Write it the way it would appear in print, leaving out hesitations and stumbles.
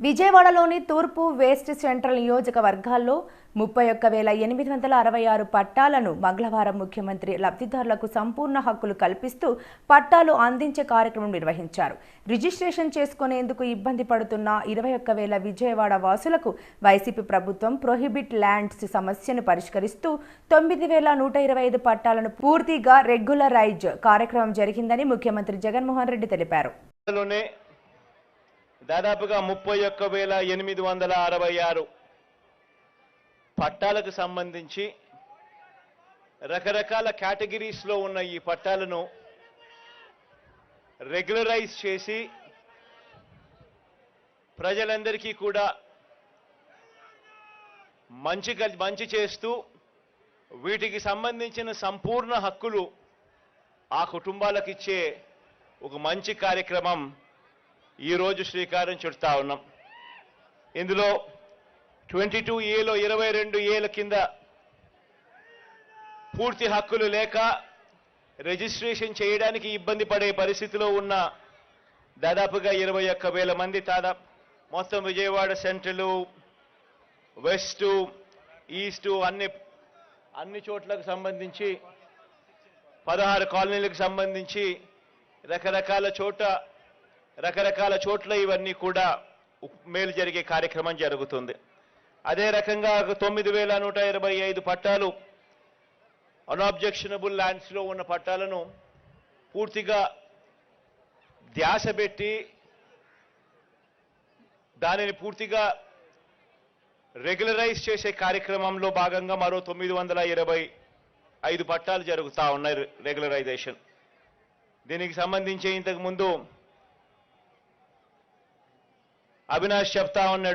విజయవాడలోని తూర్పు west central నియోజకవర్గాల్లో 31,866 పట్టాలను మంగళవారం ముఖ్యమంత్రి లబ్ధిదారులకు సంపూర్ణ హక్కులు కల్పిస్తూ పట్టాలు అందించే కార్యక్రమం నిర్వహించారు. రిజిస్ట్రేషన్ చేసుకునేందుకు ఇబ్బంది పడుతున్న 21,000 విజయవాడ వాసులకు వైసీపీ ప్రభుత్వం ప్రొహిబిట్ ల్యాండ్స్ సమస్యను పరిష్కరిస్తూ 9,125 పట్టాలను పూర్తిగా రెగ్యులరైజ్ కార్యక్రమం జరిగిందని ముఖ్యమంత్రి జగన్మోహన్ రెడ్డి తెలిపారు. దాదాపుగా 31,866 పట్టాలకు సంబంధించి రకరకాల కేటగిరీస్లో ఉన్న ఈ పట్టాలను రెగ్యులరైజ్ చేసి ప్రజలందరికీ కూడా మంచి చేస్తూ వీటికి సంబంధించిన సంపూర్ణ హక్కులు ఆ కుటుంబాలకు ఇచ్చే ఒక మంచి కార్యక్రమం ఈరోజు శ్రీకారం చుడతా ఉన్నాం. ఇందులో 22Aలో 22 ఏళ్ల కింద పూర్తి హక్కులు లేక రిజిస్ట్రేషన్ చేయడానికి ఇబ్బంది పడే పరిస్థితిలో ఉన్న దాదాపుగా 21,000 మంది మొత్తం విజయవాడ సెంట్రల్, వెస్ట్, ఈస్ట్ అన్ని చోట్లకు సంబంధించి 16 కాలనీలకు సంబంధించి రకరకాల చోట్ల ఇవన్నీ కూడా మేలు జరిగే కార్యక్రమం జరుగుతుంది. అదే రకంగా 9,125 పట్టాలు అన్అబ్జెక్షనబుల్ ల్యాండ్స్లో ఉన్న పట్టాలను పూర్తిగా ధ్యాస పెట్టి దానిని పూర్తిగా రెగ్యులరైజ్ చేసే కార్యక్రమంలో భాగంగా మరో 925 పట్టాలు జరుగుతూ ఉన్నాయి రెగ్యులరైజేషన్. దీనికి సంబంధించి ఇంతకు ముందు అవినాష్ చెప్తా ఉన్నాడు.